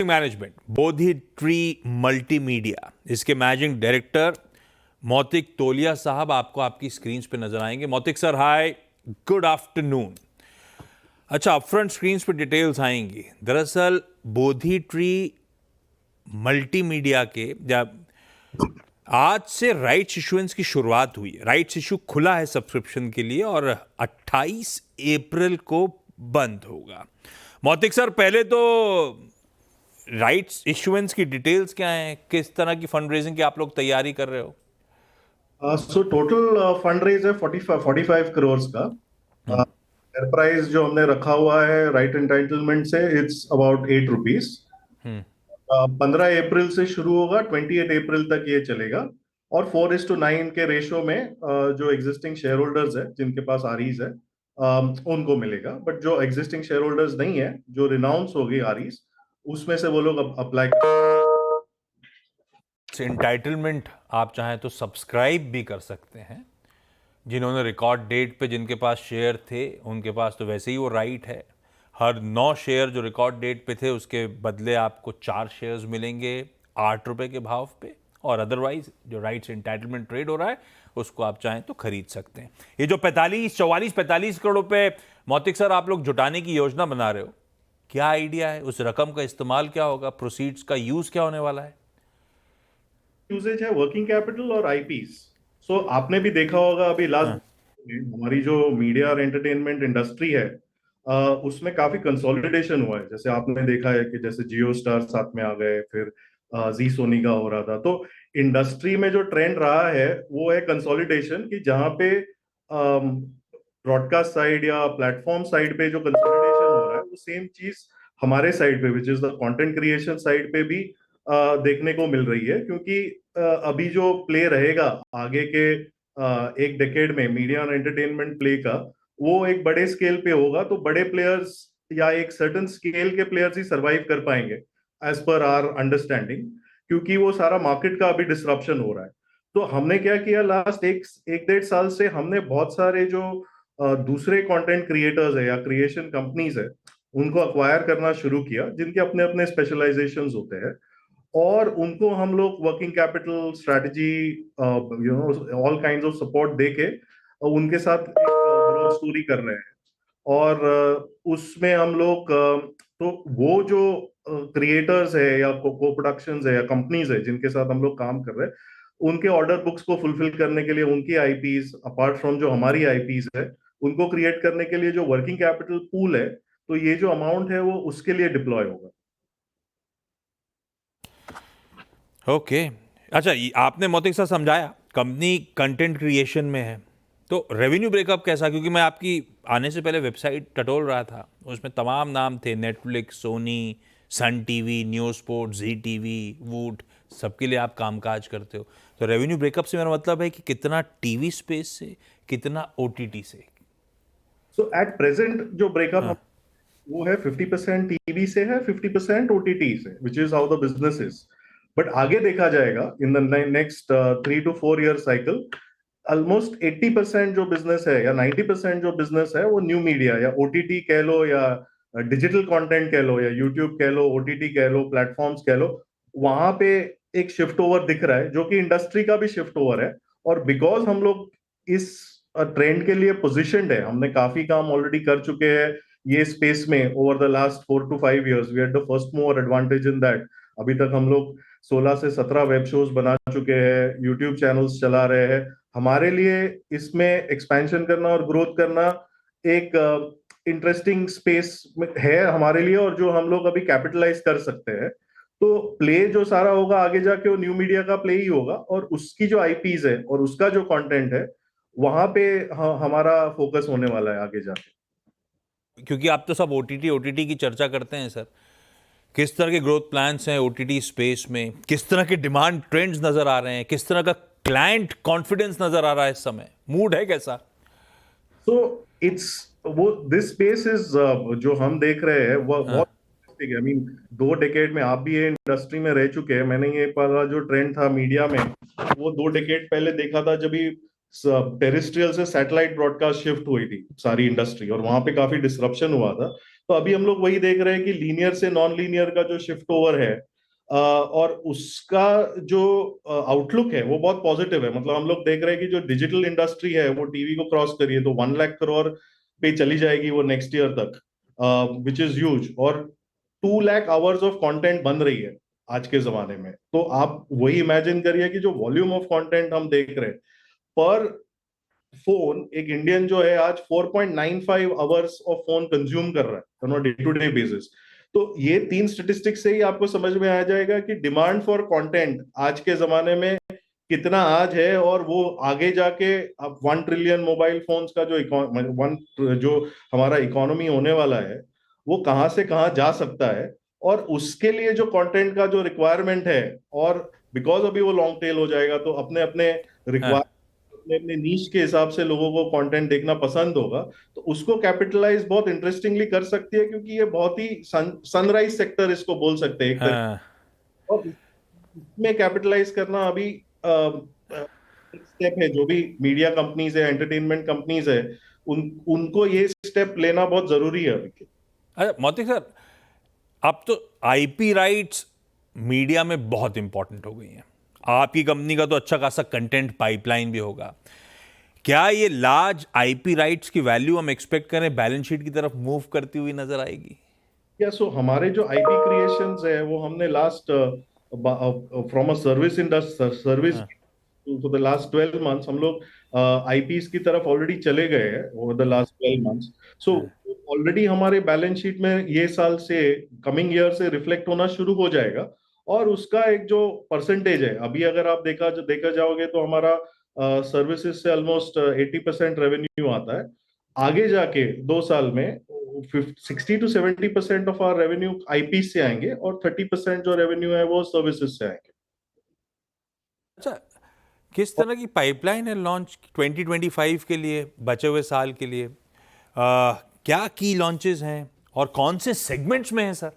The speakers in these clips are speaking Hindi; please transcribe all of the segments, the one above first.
मैनेजमेंट बोधि ट्री मल्टीमीडिया, इसके मैनेजिंग डायरेक्टर मौतिक तोलिया साहब आपको आपकी स्क्रीन पे नजर आएंगे। मौतिक सर, हाय, गुड आफ्टरनून। अच्छा, अपफ्रंट स्क्रीन पे डिटेल्स आएंगी। दरअसल बोधि ट्री मल्टीमीडिया के जब आज से राइट्स इशुएंस की शुरुआत हुई है, राइट्स इशू खुला है सब्सक्रिप्शन के लिए और 28 अप्रैल को बंद होगा। मौतिक सर, पहले तो राइट्स इशुएंस की डिटेल्स क्या हैं, किस तरह की फंड रेजिंग की आप लोग तैयारी कर रहे हो? सो टोटल फंड रेज है 45 करोड़ का। शेयर प्राइस जो हमने रखा हुआ है राइट एंटाइटलमेंट से, इट्स अबाउट ₹8। 15 अप्रैल से शुरू होगा, 28 अप्रैल तक ये चलेगा। और 4:9 के रेशो में जो एग्जिस्टिंग शेयर होल्डर्स है जिनके पास आरईज है उनको मिलेगा। बट जो एग्जिस्टिंग शेयर होल्डर्स नहीं है, जो रिनाउंस हो गई आरईज, उसमें से वो लोग अप्लाई एंटाइटलमेंट आप चाहें तो सब्सक्राइब भी कर सकते हैं। जिन्होंने रिकॉर्ड डेट पे जिनके पास शेयर थे उनके पास तो वैसे ही वो राइट है। हर 9 शेयर जो रिकॉर्ड डेट पे थे उसके बदले आपको 4 शेयर्स मिलेंगे ₹8 के भाव पे। और अदरवाइज जो राइट्स एंटाइटलमेंट ट्रेड हो रहा है उसको आप चाहें तो खरीद सकते हैं। ये जो 45 करोड़ रुपए मौतिक सर आप लोग जुटाने की योजना बना रहे हो, क्या आइडिया है? उस रकम का इस्तेमाल क्या होगा? प्रोसीड्स का यूज क्या होने वाला है? यूजेज है वर्किंग कैपिटल और आईपीस। सो आपने भी देखा होगा अभी लास्ट हमारी जो मीडिया और एंटरटेनमेंट इंडस्ट्री है, उसमें काफी कंसोलिडेशन हुआ है। जैसे आपने देखा है कि जैसे जियो स्टार साथ में आ गए, फिर जी सोनी का हो रहा था। तो इंडस्ट्री में जो ट्रेंड रहा है वो है कंसोलिडेशन, कि जहां पे ब्रॉडकास्ट साइड या प्लेटफॉर्म साइड पे जो कंसोलिडेशन हो रहा है, वो सेम चीज हमारे साइड पे, which is the content creation side पे भी देखने को मिल रही है। क्योंकि अभी जो प्ले रहेगा आगे के एक डेकेड में मीडिया और एंटरटेनमेंट प्ले का, वो एक बड़े स्केल पे होगा। तो बड़े प्लेयर्स या एक सर्टन स्केल के प्लेयर्स ही सरवाइव कर पाएंगे एज पर आवर अंडरस्टैंडिंग, क्योंकि वो सारा मार्केट का अभी डिसरप्शन हो रहा है। तो हमने क्या किया, लास्ट एक 1-1.5 साल से हमने बहुत सारे जो दूसरे कंटेंट क्रिएटर्स है या क्रिएशन कंपनीज है उनको अक्वायर करना शुरू किया, जिनके अपने अपने स्पेशलाइजेशंस होते हैं। और उनको हम लोग working capital strategy, all kinds of support देके उनके साथ ग्रोथ स्टोरी कर रहे हैं। और उसमें हम लोग तो वो जो क्रिएटर्स है या को प्रोडक्शंस है या कंपनीज है जिनके साथ हम लोग काम कर रहे हैं, उनके ऑर्डर बुक्स को फुलफिल करने के लिए उनकी आईपीज अपार्ट फ्रॉम जो हमारी आईपीज है उनको क्रिएट करने के लिए जो वर्किंग कैपिटल पूल है, तो ये जो अमाउंट है वो उसके लिए डिप्लॉय होगा। ओके अच्छा, आपने मौतिक साहब समझाया कंपनी कंटेंट क्रिएशन में है, तो रेवेन्यू ब्रेकअप कैसा? क्योंकि मैं आपकी आने से पहले वेबसाइट टटोल रहा था, उसमें तमाम नाम थे, Netflix, Soni, Sun TV, news sport, जी टीवी, वूट, सबके लिए आप कामकाज करते हो। तो रेवेन्यू ब्रेकअप से मेरा मतलब है कि कितना टीवी स्पेस से, कितना ओटीटी से? सो एट प्रेजेंट जो ब्रेकअप वो है 50% टीवी से है, 50% ओटीटी से, which is how the business is. But आगे देखा जाएगा in the next 3 to 4 year cycle, almost 80% जो बिजनेस है या 90% जो बिजनेस है वो न्यू मीडिया या ओटीटी कह लो या डिजिटल कंटेंट कह लो या यूट्यूब कह लो, ओटीटी कह लो, प्लेटफॉर्म्स कह लो, वहां पे एक शिफ्ट ओवर दिख रहा है जो कि इंडस्ट्री का भी शिफ्ट ओवर है। और बिकॉज हम लोग इस ट्रेंड के लिए पोजिशनड है, हमने काफी काम ऑलरेडी कर चुके हैं ये स्पेस में over the last 4 to 5 years। We had the first mover advantage in that. अभी तक हम लोग 16 से 17 वेब शोज बना चुके हैं, यूट्यूब चैनल्स चला रहे हैं। हमारे लिए इसमें एक्सपेंशन करना और ग्रोथ करना एक इंटरेस्टिंग स्पेस है हमारे लिए, और जो हम लोग अभी कैपिटलाइज कर सकते हैं। तो प्ले जो सारा होगा आगे जाके वो न्यू मीडिया का प्ले ही होगा, और उसकी जो आईपीज है और उसका जो कंटेंट है वहां पे हमारा फोकस होने वाला है आगे जाके। क्योंकि आप तो सब ओटीटी ओटीटी की चर्चा करते हैं सर, किस तरह के ग्रोथ प्लान्स हैं ओटीटी स्पेस में? किस तरह के डिमांड ट्रेंड्स नजर आ रहे हैं? किस तरह का क्लाइंट कॉन्फिडेंस नजर आ रहा है? इस समय मूड है कैसा? सो इट्स वो दिस स्पेस इज जो हम देख रहे हैं वो बहुत आई मीन 2 डेकेड में आप भी ये इंडस्ट्री में रह चुके हैं। मैंने ये वाला जो ट्रेंड था मीडिया में वो 2 डेकेड पहले देखा था, जब टेरेस्ट्रियल से सैटेलाइट ब्रॉडकास्ट शिफ्ट हुई थी सारी इंडस्ट्री, और वहां पे काफी डिसरप्शन हुआ था। तो अभी हम लोग वही देख रहे हैं कि लीनियर से नॉन लीनियर का जो शिफ्ट ओवर है, और उसका जो आउटलुक है वो बहुत पॉजिटिव है। मतलब हम लोग देख रहे हैं कि जो डिजिटल इंडस्ट्री है वो टीवी को क्रॉस करिए तो 1 लाख करोड़ पे चली जाएगी वो नेक्स्ट ईयर तक, विच इज ह्यूज। और 2 लाख आवर्स ऑफ कंटेंट बन रही है आज के जमाने में। तो आप वही इमेजिन करिए कि जो वॉल्यूम ऑफ कंटेंट हम देख रहे हैं पर फोन, एक इंडियन जो है आज 4.95 आवर्स ऑफ फोन कंज्यूम कर रहा है डे टू डे बेसिस। तो ये 3 स्टेटिस्टिक्स से ही आपको समझ में आ जाएगा कि डिमांड फॉर कंटेंट आज के जमाने में कितना आज है, और वो आगे जाके अब 1 ट्रिलियन मोबाइल फोन्स का जो हमारा इकोनॉमी होने वाला है वो कहाँ से कहाँ जा सकता है, और उसके लिए जो कंटेंट का जो रिक्वायरमेंट है, और बिकॉज अभी वो लॉन्ग टेल हो जाएगा तो अपने अपने हाँ, अपने अपने नीश के हिसाब से लोगों को कंटेंट देखना पसंद होगा। तो उसको कैपिटलाइज बहुत इंटरेस्टिंगली कर सकती है, क्योंकि ये बहुत ही सनराइज सेक्टर इसको बोल सकते हैं एक तरीके। हाँ। और इसमें कैपिटलाइज करना अभी स्टेप है, जो भी मीडिया कंपनीज है, एंटरटेनमेंट कंपनीज है, उनको ये स्टेप लेना बहुत जरूरी है अभी। अच्छा मौतिक सर, अब तो आईपी राइट्स मीडिया में बहुत इंपॉर्टेंट हो गई हैं। आपकी कंपनी का तो अच्छा खासा कंटेंट पाइपलाइन भी होगा। क्या ये लार्ज आईपी राइट्स की वैल्यू हम एक्सपेक्ट करें बैलेंस शीट की तरफ मूव करती हुई नजर आएगी? या सो हमारे जो आईपी क्रिएशंस है वो हमने last from a service industry service हाँ, फॉर द लास्ट 12 मंथ्स हम लोग आईपीस की तरफ ऑलरेडी चले गए हैं ओवर द लास्ट 12 मंथ्स। सो हाँ, ऑलरेडी हमारे बैलेंस शीट में ये साल से, कमिंग ईयर से रिफ्लेक्ट होना शुरू हो जाएगा। और उसका एक जो परसेंटेज है, अभी अगर आप देखा जाओगे तो हमारा सर्विसेज से ऑलमोस्ट 80% रेवेन्यू आता है। आगे जाके 2 साल में 60 to 70% of our revenue IP से आएंगे, और 30% जो रेवेन्यू है वो सर्विसेज से आएंगे। अच्छा, किस तरह की पाइपलाइन है लॉन्च 2025 के लिए, बचे हुए साल के लिए? क्या की लॉन्चेस हैं और कौन से सेगमेंट्स में हैं सर?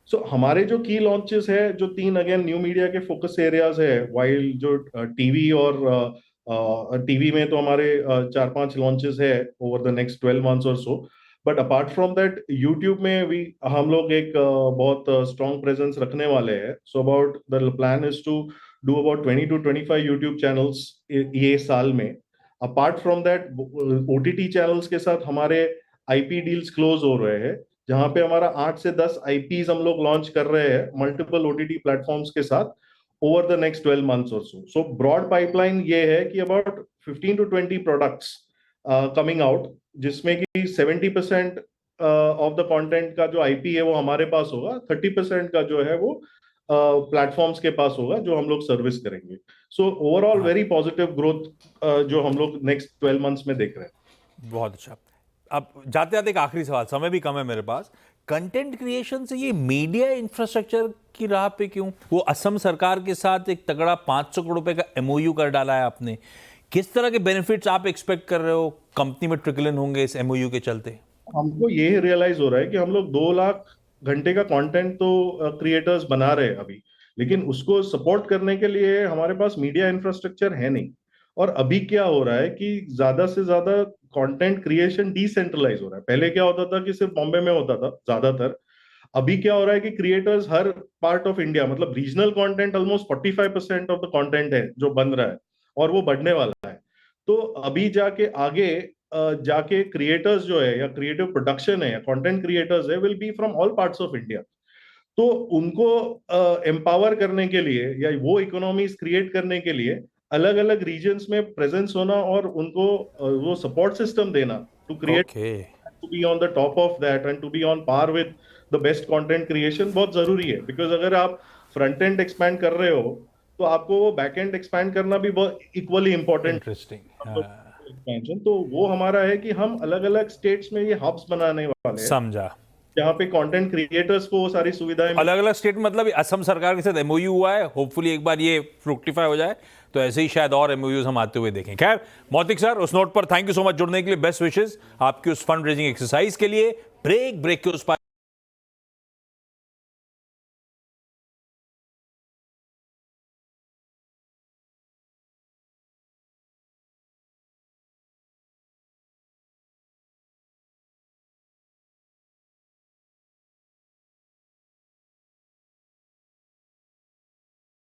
सो हमारे जो की लॉन्चेस है, जो 3 अगेन न्यू मीडिया के फोकस एरियाज है, वाइल जो टीवी और टीवी में तो हमारे 4-5 लॉन्चेस है ओवर द नेक्स्ट 12 मंथ्स और so. But apart from that YouTube में भी हम लोग एक बहुत स्ट्रॉन्ग प्रेजेंस रखने वाले हैं। So about the plan is to do about 20 to 25 YouTube channels ये साल में। Apart from that OTT channels के साथ हमारे आईपी डील्स क्लोज हो रहे हैं, जहां पे हमारा 8 से 10 आईपीज हम लोग लॉन्च कर रहे हैं मल्टीपल ओटीटी प्लेटफॉर्म्स के साथ ओवर द नेक्स्ट 12 मंथ्स और सो। सो ब्रॉड पाइपलाइन ये है कि about 15 to 20 products coming out, जिसमें कि 70% ऑफ द कंटेंट का जो आईपी है वो हमारे पास होगा, 30% का जो है वो प्लेटफॉर्म्स के पास होगा जो हम लोग सर्विस करेंगे। सो ओवरऑल हाँ, वेरी पॉजिटिव ग्रोथ जो हम लोग नेक्स्ट 12 मंथ्स में देख रहे हैं। बहुत अच्छा। अब जाते जाते एक आखिरी सवाल, समय भी कम है मेरे पास। कंटेंट क्रिएशन से ये मीडिया इंफ्रास्ट्रक्चर की राह पे क्यों? वो असम सरकार के साथ एक तगड़ा 500 करोड़ रुपए का एमओयू कर डाला है आपने। किस तरह के बेनिफिट्स आप एक्सपेक्ट कर रहे हो कंपनी में ट्रिकल इन होंगे इस एमओयू के चलते? हमको ये रियलाइज हो रहा है कि हम लोग 2 लाख घंटे का कंटेंट तो क्रिएटर्स बना रहे हैं अभी, लेकिन उसको सपोर्ट करने के लिए हमारे पास मीडिया इंफ्रास्ट्रक्चर है नहीं। और अभी क्या हो रहा है कि ज्यादा से ज्यादा कंटेंट क्रिएशन डिसेंट्रलाइज हो रहा है। पहले क्या होता था कि सिर्फ बॉम्बे में होता था ज्यादातर। अभी क्या हो रहा है कि क्रिएटर्स हर पार्ट ऑफ इंडिया, मतलब regional content almost 45% of the content है जो बन रहा है, और वो बढ़ने वाला है। तो अभी जाके आगे जाके क्रिएटर्स जो है, या क्रिएटिव प्रोडक्शन है, या कंटेंट क्रिएटर्स है, will be from all parts of India. तो उनको एम्पावर करने के लिए, या वो इकोनॉमीज क्रिएट करने के लिए अलग अलग रीजन्स में प्रेजेंस होना, और उनको वो सपोर्ट सिस्टम देना to create, okay. To be on the top of that and to be on par with the best content creation बहुत जरूरी है। बिकॉज अगर आप फ्रंट एंड एक्सपैंड कर रहे हो तो आपको वो बैक एंड एक्सपैंड करना भी बहुत इक्वली इंपॉर्टेंट इंटरेस्टिंग। एक्सपेंशन। तो वो हमारा है कि हम अलग अलग स्टेट्स में ये हब्स बनाने वाले हैं, समझा। जहाँ पे कंटेंट क्रिएटर्स को वो सारी सुविधाएं अलग अलग स्टेट मतलब असम सरकार के साथ एमओयू हुआ है, होपफुली एक बार ये फ्रुक्टिफाई हो जाए तो ऐसे ही शायद और एमओयूज हम आते हुए देखें। खैर मौतिक सर, उस नोट पर थैंक यू सो मच जुड़ने के लिए, बेस्ट विशेष आपकी उस फंड रेजिंग एक्सरसाइज के लिए। ब्रेक के उस पर